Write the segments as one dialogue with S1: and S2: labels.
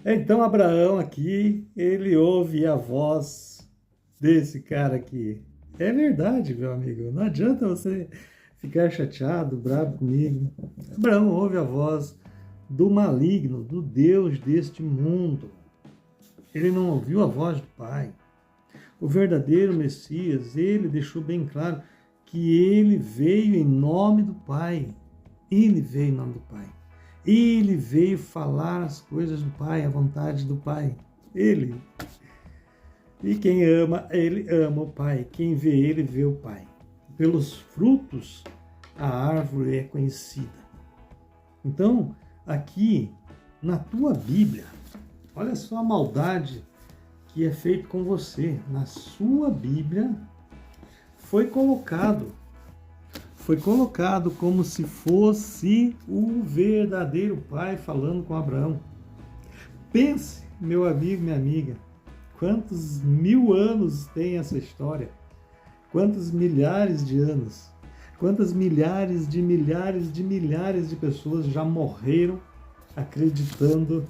S1: Então Abraão aqui, ele ouve a voz desse cara aqui. É verdade, meu amigo. Não adianta você ficar chateado, bravo comigo. Abraão ouve a voz do maligno, do Deus deste mundo. Ele não ouviu a voz do Pai. O verdadeiro Messias, ele deixou bem claro que ele veio em nome do Pai. Ele veio em nome do Pai. Ele veio falar as coisas do Pai, a vontade do Pai. Ele. E quem ama, ele ama o Pai. Quem vê ele, vê o Pai. Pelos frutos, a árvore é conhecida. Então, aqui, na tua Bíblia, olha só a maldade que é feita com você. Na sua Bíblia, foi colocado como se fosse o verdadeiro pai falando com Abraão. Pense, meu amigo, minha amiga, quantos mil anos tem essa história? Quantos milhares de anos? Quantas milhares de pessoas já morreram acreditando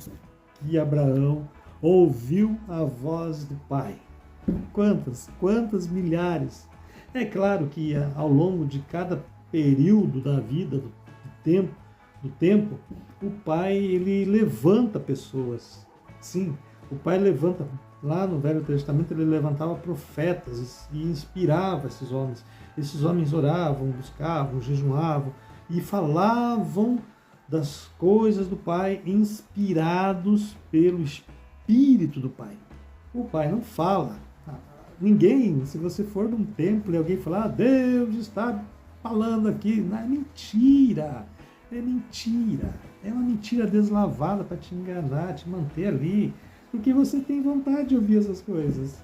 S1: que Abraão ouviu a voz do Pai? Quantas milhares? É claro que ao longo de cada período da vida, do tempo, o Pai ele levanta pessoas. Sim, o Pai levanta. Lá no Velho Testamento ele levantava profetas e inspirava esses homens. Esses homens oravam, buscavam, jejuavam e falavam das coisas do Pai, inspirados pelo Espírito do Pai. O Pai não fala. Ninguém, se você for num templo e alguém falar, Deus está falando aqui, não, é mentira, é uma mentira deslavada para te enganar, te manter ali, porque você tem vontade de ouvir essas coisas,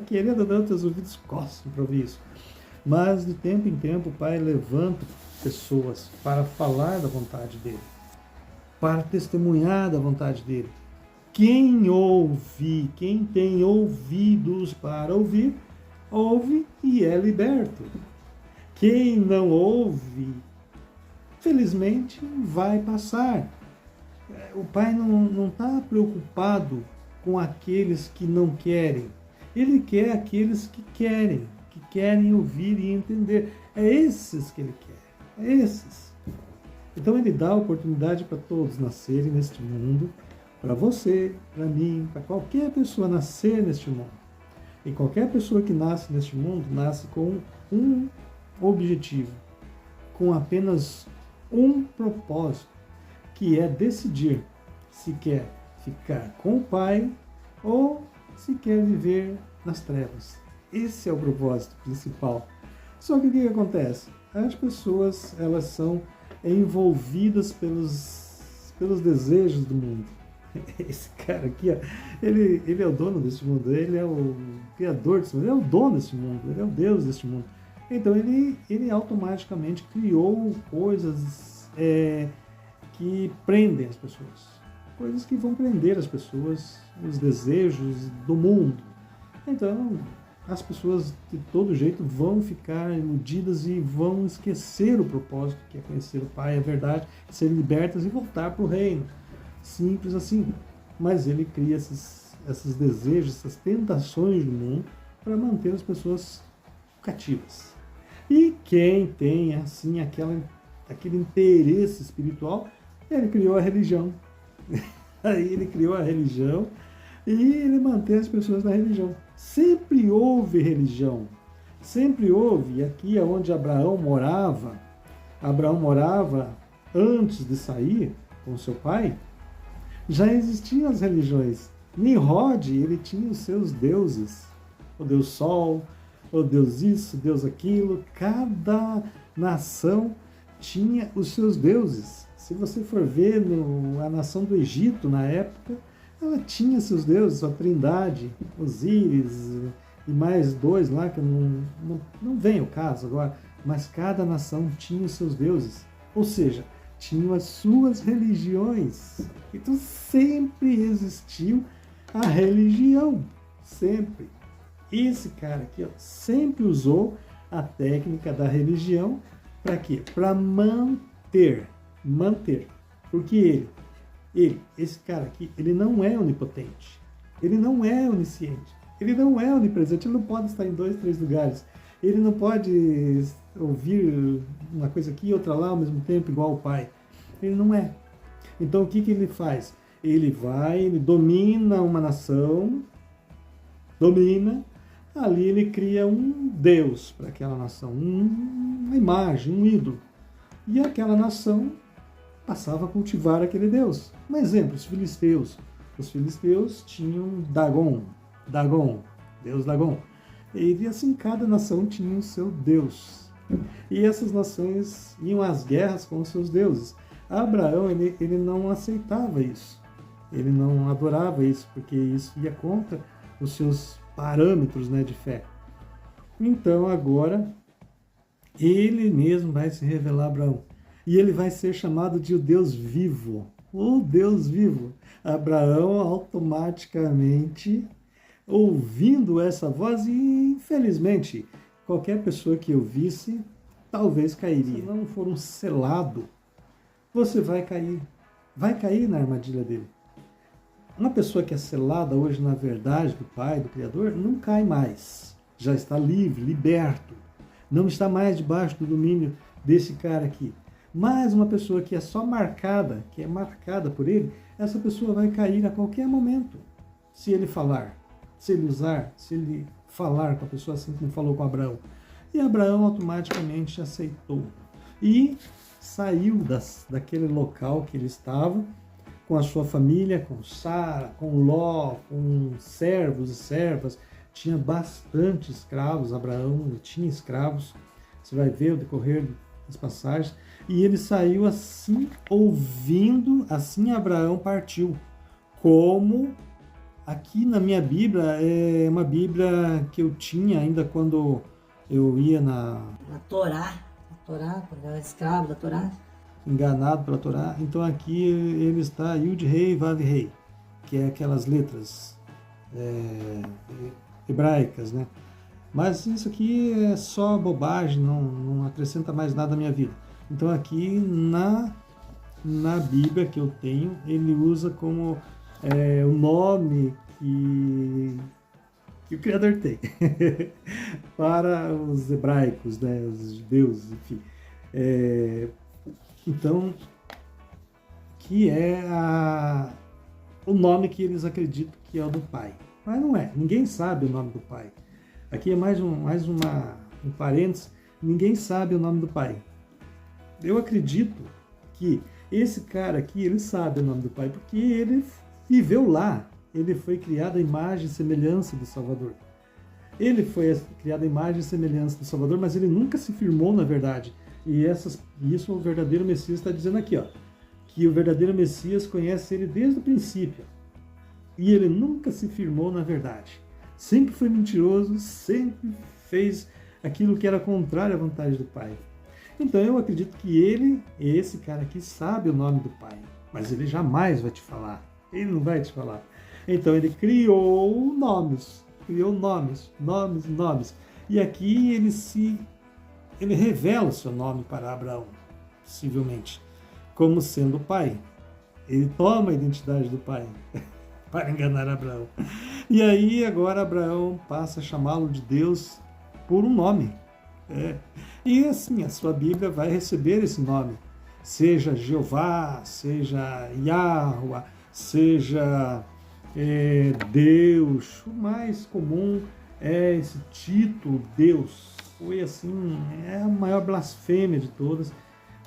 S1: querendo ou não, teus ouvidos coçam para ouvir isso, mas de tempo em tempo o Pai levanta pessoas para falar da vontade dele, para testemunhar da vontade dele. Quem ouve, quem tem ouvidos para ouvir, ouve e é liberto. Quem não ouve, felizmente, vai passar. O Pai não está preocupado com aqueles que não querem. Ele quer aqueles que querem ouvir e entender. É esses que ele quer, é esses. Então ele dá a oportunidade para todos nascerem neste mundo, para você, para mim, para qualquer pessoa nascer neste mundo. E qualquer pessoa que nasce neste mundo, nasce com um objetivo, com apenas um propósito, que é decidir se quer ficar com o Pai ou se quer viver nas trevas. Esse é o propósito principal. Só que o que acontece? As pessoas, elas são envolvidas pelos desejos do mundo. Esse cara aqui, ó, ele é o dono desse mundo, ele é o criador desse mundo, ele é o dono desse mundo, ele é o Deus desse mundo. Então ele automaticamente criou coisas que prendem as pessoas, coisas que vão prender as pessoas, os desejos do mundo. Então as pessoas de todo jeito vão ficar iludidas e vão esquecer o propósito, que é conhecer o Pai, a verdade, ser libertas e voltar para o reino. Simples assim. Mas ele cria esses desejos, essas tentações do mundo para manter as pessoas cativas. E quem tem assim aquele interesse espiritual, ele criou a religião. Aí ele criou a religião e ele mantém as pessoas na religião. Sempre houve religião. Sempre houve. E aqui é onde Abraão morava antes de sair com seu pai, já existiam as religiões. Nimrod, ele tinha os seus deuses. O deus Sol, o deus isso, o deus aquilo. Cada nação tinha os seus deuses. Se você for ver a nação do Egito, na época, ela tinha seus deuses, a Trindade, Osíris e mais dois lá, que não vem ao caso agora, mas cada nação tinha os seus deuses. Ou seja, tinham as suas religiões. Então sempre existiu a religião. Sempre. Esse cara aqui, ó, sempre usou a técnica da religião para quê? Para manter. Porque ele esse cara aqui, ele não é onipotente, ele não é onisciente, ele não é onipresente, ele não pode estar em 2, 3 lugares, ele não pode ouvir uma coisa aqui e outra lá ao mesmo tempo, igual o Pai. Ele não é. Então o que ele faz? Ele domina uma nação, ali ele cria um Deus para aquela nação, uma imagem, um ídolo. E aquela nação passava a cultivar aquele Deus. Um exemplo, os filisteus. Os filisteus tinham Dagon, Deus Dagon. E assim, cada nação tinha o seu Deus. E essas nações iam às guerras com os seus deuses. Abraão, ele não aceitava isso. Ele não adorava isso, porque isso ia contra os seus parâmetros, né, de fé. Então, agora, ele mesmo vai se revelar a Abraão. E ele vai ser chamado de o Deus vivo. O Deus vivo. Abraão automaticamente, ouvindo essa voz, e infelizmente, qualquer pessoa que ouvisse, talvez cairia. Se não for um selado, você vai cair na armadilha dele. Uma pessoa que é selada hoje na verdade do Pai, do Criador, não cai mais. Já está livre, liberto. Não está mais debaixo do domínio desse cara aqui. Mas uma pessoa que é só marcada, que é marcada por ele, essa pessoa vai cair a qualquer momento. Se ele falar, se ele falar com a pessoa assim como falou com Abraão. E Abraão automaticamente aceitou. E saiu daquele local que ele estava, com a sua família, com Sara, com Ló, com servos e servas. Tinha bastante escravos, Abraão tinha escravos. Você vai ver o decorrer das passagens. E ele saiu assim, ouvindo, assim Abraão partiu. Como aqui na minha Bíblia, é uma Bíblia que eu tinha ainda quando eu ia na
S2: Torá, quando eu era escravo da Torá.
S1: Enganado pela Torá. Então aqui ele está Yud Rei Vav Rei, que é aquelas letras hebraicas, né? Mas isso aqui é só bobagem, não acrescenta mais nada à minha vida. Então aqui na Bíblia que eu tenho, ele usa como o nome que o Criador tem para os hebraicos, né? Os judeus, enfim. Então, que é o nome que eles acreditam que é o do Pai. Mas não é, ninguém sabe o nome do Pai. Aqui é mais um parênteses, ninguém sabe o nome do Pai. Eu acredito que esse cara aqui, ele sabe o nome do Pai, porque ele viveu lá. Ele foi criado à imagem e semelhança do Salvador. Ele foi criado à imagem e semelhança do Salvador, mas ele nunca se firmou na verdade. E isso o verdadeiro Messias está dizendo aqui, ó, que o verdadeiro Messias conhece ele desde o princípio. E ele nunca se firmou na verdade. Sempre foi mentiroso, sempre fez aquilo que era contrário à vontade do Pai. Então eu acredito que esse cara aqui, sabe o nome do Pai, mas ele jamais vai te falar. Ele não vai te falar. Então ele criou nomes. E aqui ele revela o seu nome para Abraão, possivelmente, como sendo o pai. Ele toma a identidade do pai para enganar Abraão. E aí agora Abraão passa a chamá-lo de Deus por um nome. E assim, a sua Bíblia vai receber esse nome. Seja Jeová, seja Yahweh, seja Deus. O mais comum é esse título, Deus. Foi assim, é a maior blasfêmia de todas,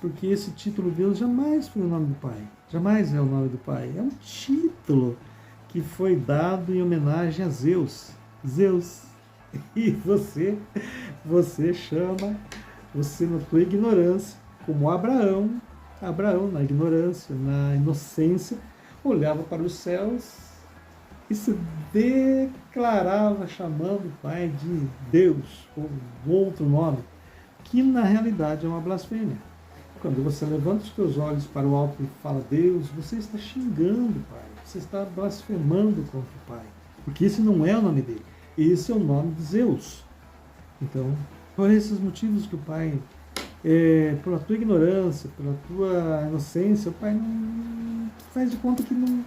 S1: porque esse título Deus jamais foi o nome do Pai, jamais é o nome do Pai, é um título que foi dado em homenagem a Zeus. E você chama, você na tua ignorância, como Abraão na ignorância, na inocência, olhava para os céus e se declarava chamando o Pai de Deus, ou outro nome, que na realidade é uma blasfêmia. Quando você levanta os teus olhos para o alto e fala Deus, você está xingando o Pai, você está blasfemando contra o Pai, porque esse não é o nome dele, esse é o nome de Zeus. Então, por esses motivos que o Pai pela tua ignorância, pela tua inocência, o pai não faz de conta que não.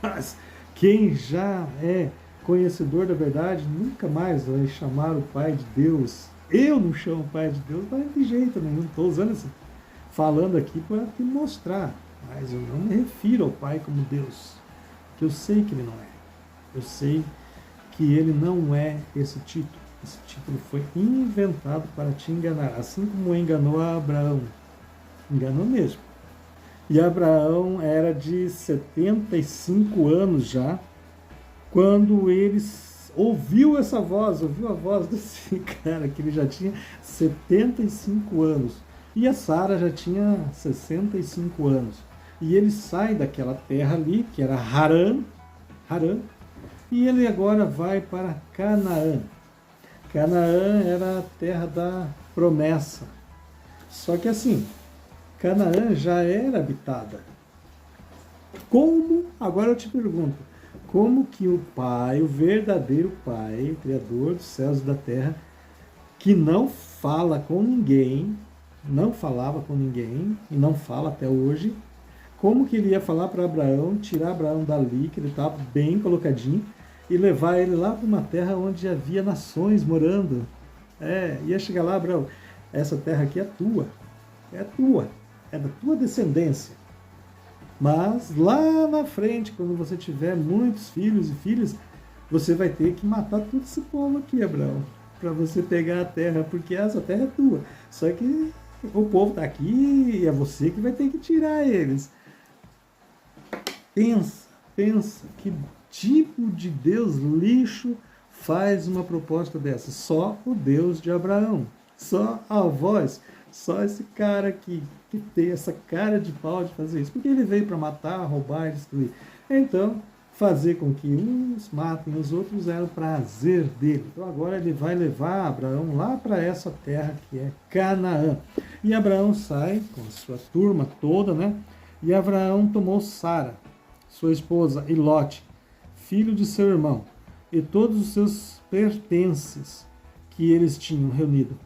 S1: Mas quem já é conhecedor da verdade nunca mais vai chamar o pai de Deus. Eu não chamo o pai de Deus, mas de jeito nenhum. Estou usando assim, falando aqui para te mostrar, mas eu não me refiro ao pai como Deus, que eu sei que ele não é. Eu sei que ele não é esse título. Esse título foi inventado para te enganar, assim como enganou a Abraão. Enganou mesmo. E Abraão era de 75 anos já, quando ele ouviu essa voz, ouviu a voz desse cara, que ele já tinha 75 anos. E a Sara já tinha 65 anos. E ele sai daquela terra ali, que era Harã, e ele agora vai para Canaã. Canaã era a terra da promessa. Só que assim, Canaã já era habitada. Como, agora eu te pergunto, como que o Pai, o verdadeiro Pai, o Criador dos céus e da terra, que não fala com ninguém, não falava com ninguém, e não fala até hoje, como que ele ia falar para Abraão, tirar Abraão dali, que ele estava bem colocadinho, e levar ele lá para uma terra onde havia nações morando? Ia chegar lá, Abraão, essa terra aqui é tua, é da tua descendência. Mas lá na frente, quando você tiver muitos filhos e filhas, você vai ter que matar todo esse povo aqui, Abraão, para você pegar a terra, porque essa terra é tua. Só que o povo está aqui e é você que vai ter que tirar eles. Pensa, que tipo de Deus lixo faz uma proposta dessa? Só o Deus de Abraão, só a voz, só esse cara aqui, que tem essa cara de pau de fazer isso, porque ele veio para matar, roubar e destruir. Então, fazer com que uns matem os outros era o prazer dele. Então agora ele vai levar Abraão lá para essa terra que é Canaã. E Abraão sai com a sua turma toda, né? E Abraão tomou Sara, sua esposa, e Lote, filho de seu irmão, e todos os seus pertences que eles tinham reunido,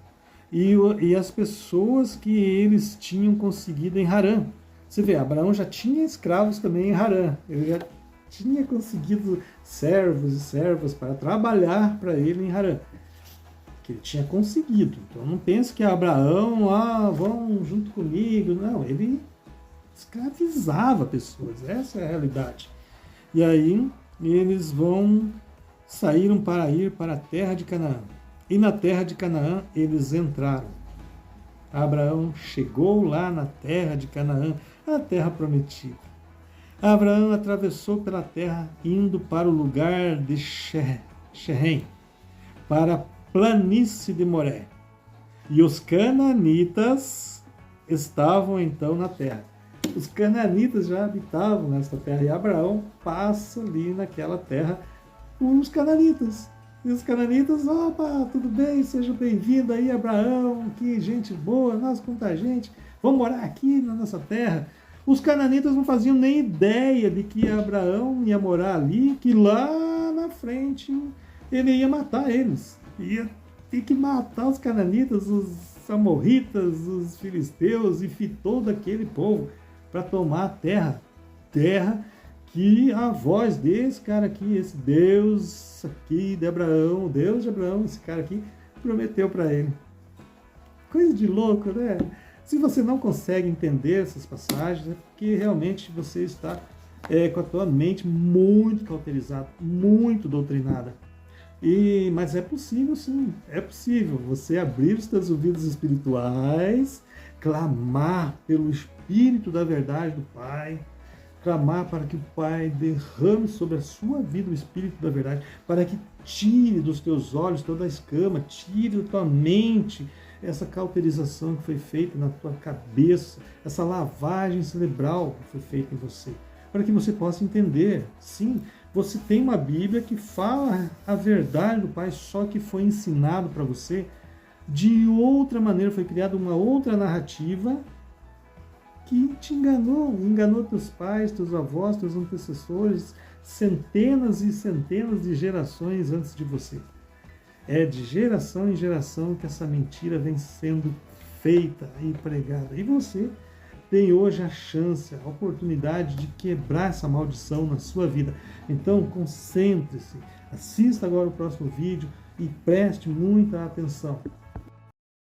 S1: e as pessoas que eles tinham conseguido em Harã. Você vê, Abraão já tinha escravos também em Harã, ele já tinha conseguido servos e servas para trabalhar para ele em Harã, que ele tinha conseguido. Então não pense que Abraão, vão junto comigo, não, ele escravizava pessoas, essa é a realidade. E aí eles saíram para ir para a terra de Canaã. E na terra de Canaã eles entraram. Abraão chegou lá na terra de Canaã, a terra prometida. Abraão atravessou pela terra, indo para o lugar de Sherém, para a planície de Moré. E os cananitas estavam então na terra. Os cananitas já habitavam nessa terra, e Abraão passa ali naquela terra com os cananitas. E os cananitas, opa, tudo bem, seja bem-vindo aí, Abraão, que gente boa, nossa, quanta gente, vamos morar aqui na nossa terra. Os cananitas não faziam nem ideia de que Abraão ia morar ali, que lá na frente ele ia matar eles. Ia ter que matar os cananitas, os amorritas, os filisteus e todo aquele povo para tomar a terra que a voz desse cara aqui, esse Deus aqui de Abraão, o Deus de Abraão, esse cara aqui, prometeu para ele. Coisa de louco, né? Se você não consegue entender essas passagens, é porque realmente você está com a tua mente muito cauterizada, muito doutrinada. Mas é possível, sim, é possível você abrir os teus ouvidos espirituais, clamar pelo Espírito da verdade do Pai, clamar para que o Pai derrame sobre a sua vida o Espírito da verdade, para que tire dos teus olhos toda a escama, tire da tua mente essa cauterização que foi feita na tua cabeça, essa lavagem cerebral que foi feita em você, para que você possa entender. Sim, você tem uma Bíblia que fala a verdade do Pai, só que foi ensinado para você de outra maneira, foi criada uma outra narrativa que te enganou teus pais, teus avós, teus antecessores, centenas e centenas de gerações antes de você. É de geração em geração que essa mentira vem sendo feita e pregada. E você tem hoje a chance, a oportunidade de quebrar essa maldição na sua vida. Então, concentre-se, assista agora o próximo vídeo e preste muita atenção.